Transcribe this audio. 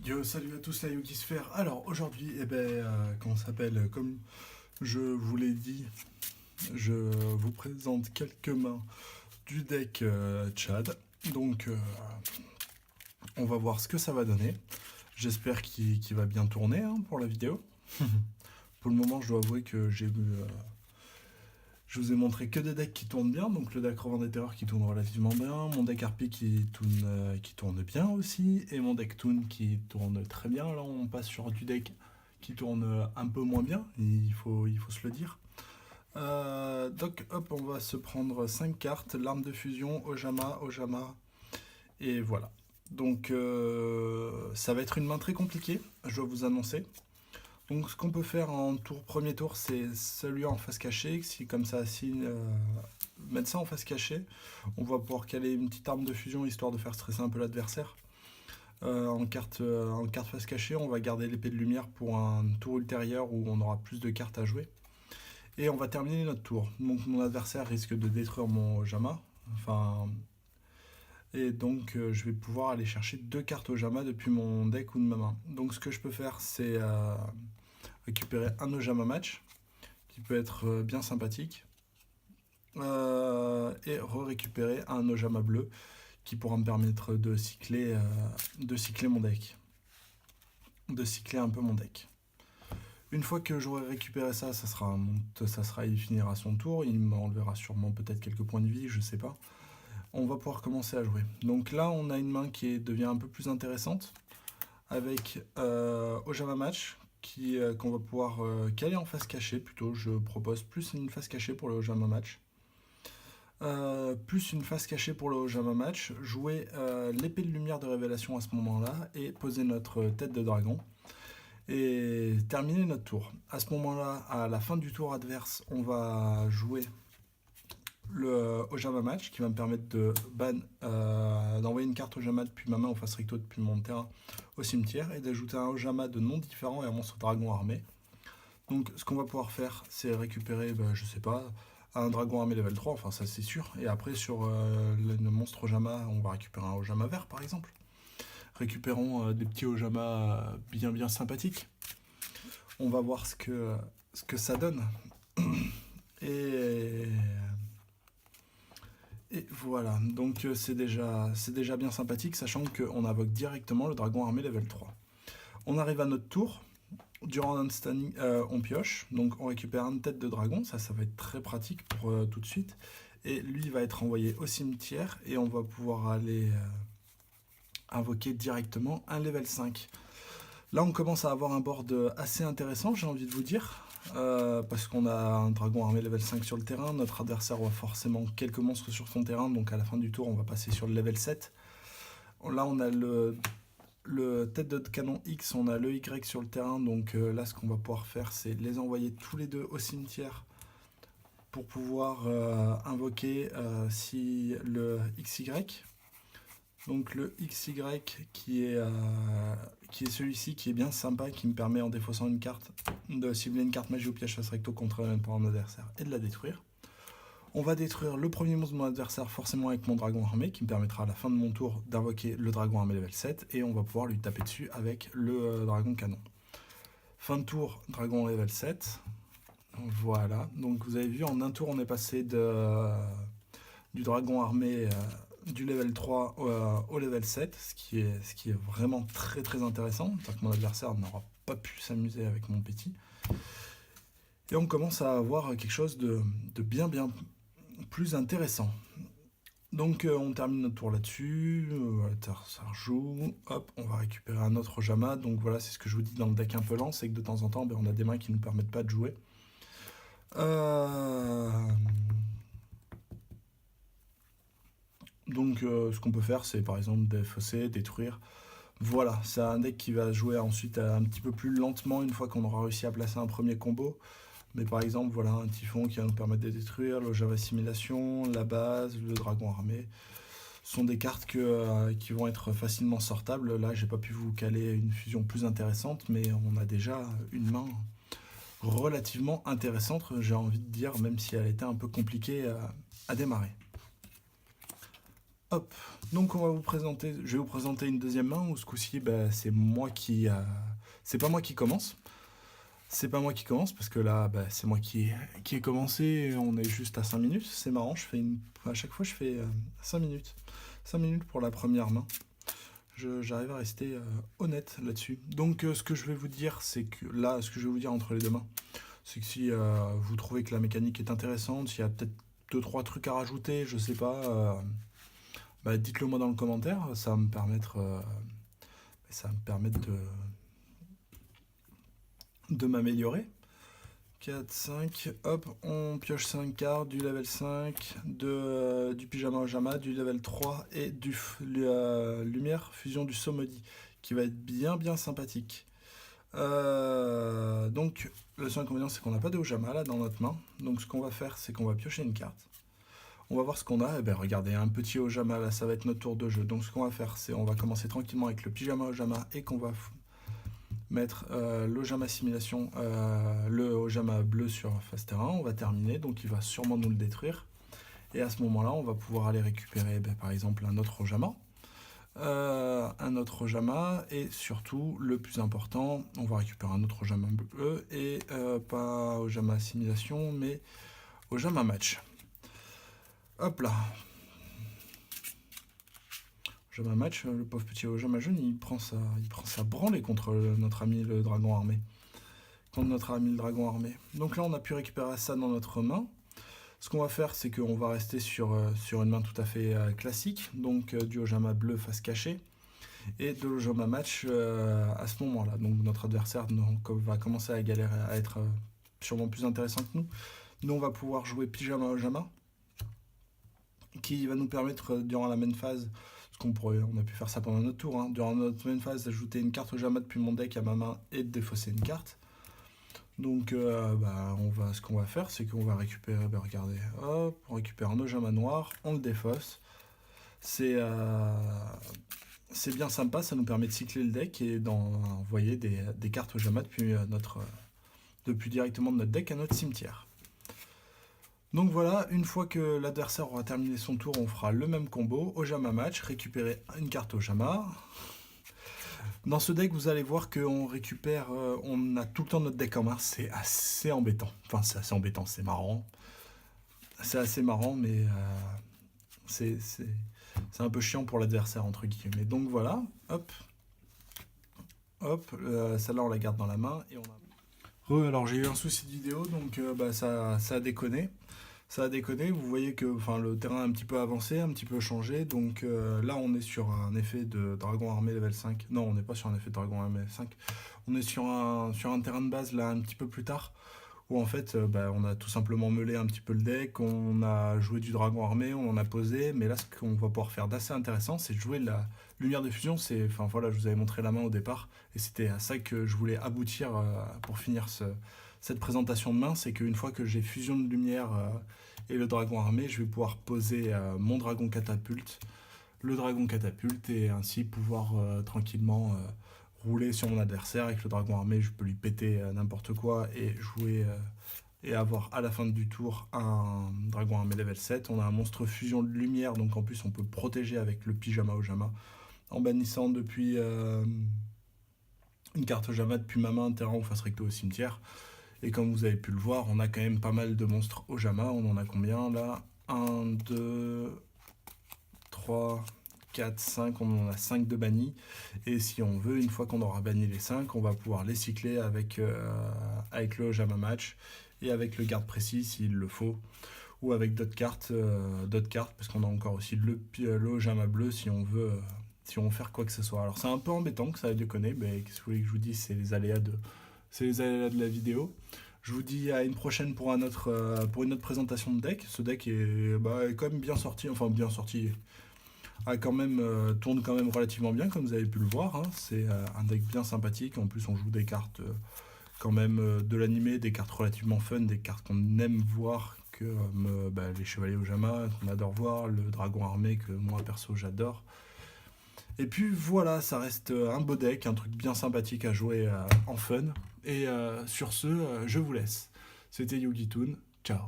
Yo, salut à tous, la Yukisphère. Alors aujourd'hui, comment ça s'appelle, comme je vous l'ai dit, je vous présente quelques mains du deck Tchad. Donc on va voir ce que ça va donner. J'espère qu'il va bien tourner hein, pour la vidéo. Pour le moment, je dois avouer que je vous ai montré que des decks qui tournent bien, donc le deck Revent des Terreurs qui tourne relativement bien, mon deck Harpie qui tourne bien aussi, et mon deck Toon qui tourne très bien. Là on passe sur du deck qui tourne un peu moins bien, il faut se le dire. Donc hop, on va se prendre 5 cartes, l'arme de fusion, Ojama, et voilà. Donc ça va être une main très compliquée, je dois vous annoncer. Donc ce qu'on peut faire en premier tour, c'est celui en face cachée. Si comme ça, mettre ça en face cachée, on va pouvoir caler une petite arme de fusion histoire de faire stresser un peu l'adversaire. En carte face cachée, on va garder l'épée de lumière pour un tour ultérieur où on aura plus de cartes à jouer. Et on va terminer notre tour. Donc mon adversaire risque de détruire mon Jama. Et donc je vais pouvoir aller chercher 2 cartes au Jama depuis mon deck ou de ma main. Donc ce que je peux faire, c'est récupérer un Ojama match, qui peut être bien sympathique, et récupérer un Ojama bleu, qui pourra me permettre de cycler mon deck, de cycler un peu mon deck. Une fois que j'aurai récupéré ça, il finira son tour, il m'enlèvera sûrement peut-être quelques points de vie, je sais pas. On va pouvoir commencer à jouer. Donc là, on a une main qui devient un peu plus intéressante, avec Ojama match, qu'on va pouvoir caler en face cachée plutôt. Je propose plus une face cachée pour le Ojama match. Plus une face cachée pour le Ojama match, jouer l'épée de lumière de révélation à ce moment-là et poser notre tête de dragon et terminer notre tour. À ce moment-là, à la fin du tour adverse, on va jouer le Ojama match qui va me permettre d'envoyer une carte Ojama depuis ma main au face recto depuis mon terrain au cimetière et d'ajouter un Ojama de nom différent et un monstre dragon armé. Donc ce qu'on va pouvoir faire, c'est récupérer, je sais pas, un dragon armé level 3, enfin ça c'est sûr. Et après sur le monstre Ojama, on va récupérer un Ojama vert par exemple. Récupérons des petits Ojama bien sympathiques. On va voir ce que ça donne. Et voilà, donc c'est déjà bien sympathique, sachant qu'on invoque directement le dragon armé level 3. On arrive à notre tour. Durant un standing, on pioche, donc on récupère une tête de dragon, ça va être très pratique pour tout de suite. Et lui va être envoyé au cimetière et on va pouvoir aller invoquer directement un level 5. Là on commence à avoir un board assez intéressant, j'ai envie de vous dire, parce qu'on a un dragon armé level 5 sur le terrain, notre adversaire aura forcément quelques monstres sur son terrain, donc à la fin du tour on va passer sur le level 7. Là on a le tête de canon X, on a le Y sur le terrain, donc là ce qu'on va pouvoir faire c'est les envoyer tous les deux au cimetière pour pouvoir invoquer si le XY. Donc le XY qui est celui-ci qui est bien sympa, qui me permet en défaussant une carte de cibler une carte magie ou piège face recto contre un adversaire et de la détruire. On va détruire le premier monstre de mon adversaire forcément avec mon dragon armé qui me permettra à la fin de mon tour d'invoquer le dragon armé level 7 et on va pouvoir lui taper dessus avec le dragon canon. Fin de tour, dragon level 7. Voilà, donc vous avez vu en un tour on est passé du dragon armé du level 3 au level 7, ce qui est vraiment très intéressant, c'est-à-dire que mon adversaire n'aura pas pu s'amuser avec mon petit. Et on commence à avoir quelque chose de bien plus intéressant. Donc on termine notre tour là-dessus, ça rejoue, hop, on va récupérer un autre Ojama, donc voilà, c'est ce que je vous dis dans le deck un peu lent, c'est que de temps en temps, on a des mains qui ne nous permettent pas de jouer. Donc ce qu'on peut faire, c'est par exemple défausser, détruire. Voilà, c'est un deck qui va jouer ensuite un petit peu plus lentement une fois qu'on aura réussi à placer un premier combo. Mais par exemple, voilà, un typhon qui va nous permettre de détruire, le Java Assimilation, la base, le dragon armé. Ce sont des cartes qui vont être facilement sortables. Là, j'ai pas pu vous caler une fusion plus intéressante, mais on a déjà une main relativement intéressante, j'ai envie de dire, même si elle était un peu compliquée à démarrer. Hop, donc je vais vous présenter une deuxième main où ce coup-ci, c'est moi qui, c'est pas moi qui commence. C'est pas moi qui commence parce que là, c'est moi qui ai commencé. Et on est juste à 5 minutes. C'est marrant, à chaque fois je fais 5 minutes. 5 minutes pour la première main. J'arrive à rester honnête là-dessus. Donc ce que je vais vous dire, c'est que là, ce que je vais vous dire entre les deux mains, c'est que si vous trouvez que la mécanique est intéressante, s'il y a peut-être 2-3 trucs à rajouter, je sais pas, dites-le moi dans le commentaire, ça va me permettre, de m'améliorer. 4, 5, hop, on pioche 5 cartes, du level 5, du pyjama au jama, du level 3 et du lumière fusion du Somodi, qui va être bien sympathique. Donc le seul inconvénient c'est qu'on n'a pas de Ojama là dans notre main, donc ce qu'on va faire c'est qu'on va piocher une carte. On va voir ce qu'on a, et regardez, un petit Ojama là, ça va être notre tour de jeu. Donc ce qu'on va faire c'est on va commencer tranquillement avec le pyjama Ojama et qu'on va mettre l'Ojama simulation, le Ojama bleu sur face terrain. On va terminer, donc il va sûrement nous le détruire. Et à ce moment-là, on va pouvoir aller récupérer par exemple un autre Ojama. Et surtout, le plus important, on va récupérer un autre Ojama bleu et pas Ojama simulation, mais Ojama match. Hop là. Ojama match, le pauvre petit Ojama jaune, il prend sa branlée contre notre ami le dragon armé. Donc là, on a pu récupérer ça dans notre main. Ce qu'on va faire, c'est qu'on va rester sur une main tout à fait classique, donc du Ojama bleu face cachée, et de l'Ojama match à ce moment-là. Donc notre adversaire va commencer à galérer, à être sûrement plus intéressant que nous. Nous, on va pouvoir jouer pyjama Ojama, qui va nous permettre, durant la main phase, on a pu faire ça pendant notre tour, hein, durant notre main phase, d'ajouter une carte Ojama depuis mon deck à ma main et de défausser une carte. Donc ce qu'on va faire, c'est qu'on va récupérer, regardez, hop, on récupère un Ojama noir, on le défausse. C'est bien sympa, ça nous permet de cycler le deck et d'envoyer des cartes Ojama depuis directement de notre deck à notre cimetière. Donc voilà, une fois que l'adversaire aura terminé son tour, on fera le même combo, Ojama match, récupérer une carte Ojama. Dans ce deck, vous allez voir qu'on récupère, on a tout le temps notre deck en main, c'est assez embêtant. Enfin, c'est assez embêtant, c'est marrant. C'est assez marrant, mais c'est un peu chiant pour l'adversaire, entre guillemets. Donc voilà, hop, celle-là on la garde dans la main. Et alors j'ai eu un souci de vidéo, donc ça a déconné. Ça a déconné, vous voyez que le terrain a un petit peu avancé, un petit peu changé, donc là on est sur un effet de dragon armé level 5, non on n'est pas sur un effet de dragon armé level 5, on est sur un terrain de base là un petit peu plus tard, où en fait on a tout simplement meulé un petit peu le deck, on a joué du dragon armé, on en a posé, mais là ce qu'on va pouvoir faire d'assez intéressant c'est de jouer de la lumière de fusion, je vous avais montré la main au départ, et c'était à ça que je voulais aboutir pour finir cette présentation de main, c'est qu'une fois que j'ai fusion de lumière et le dragon armé, je vais pouvoir poser mon dragon catapulte, le dragon catapulte, et ainsi pouvoir tranquillement rouler sur mon adversaire. Avec le dragon armé, je peux lui péter n'importe quoi et jouer et avoir à la fin du tour un dragon armé level 7. On a un monstre fusion de lumière, donc en plus on peut protéger avec le pyjama Ojama en bannissant depuis une carte Ojama depuis ma main, terrain ou face recto au cimetière. Et comme vous avez pu le voir, on a quand même pas mal de monstres Ojama. On en a combien là? 1, 2, 3, 4, 5. On en a 5 de bannis. Et si on veut, une fois qu'on aura banni les 5, on va pouvoir les cycler avec le Ojama match et avec le garde précis s'il le faut. Ou avec d'autres cartes, parce qu'on a encore aussi le Ojama bleu si on veut faire quoi que ce soit. Alors c'est un peu embêtant que ça a déconné, mais qu'est-ce que vous voulez que je vous dise, c'est les aléas de la vidéo. Je vous dis à une prochaine pour une autre présentation de deck. Ce deck est quand même bien sorti, tourne quand même relativement bien, comme vous avez pu le voir. Hein. C'est un deck bien sympathique. En plus, on joue des cartes quand même de l'animé, des cartes relativement fun, des cartes qu'on aime voir, comme les chevaliers Ojama, qu'on adore voir, le dragon armé, que moi perso j'adore. Et puis voilà, ça reste un beau deck, un truc bien sympathique à jouer en fun. Et sur ce, je vous laisse. C'était Yugi Toon, ciao.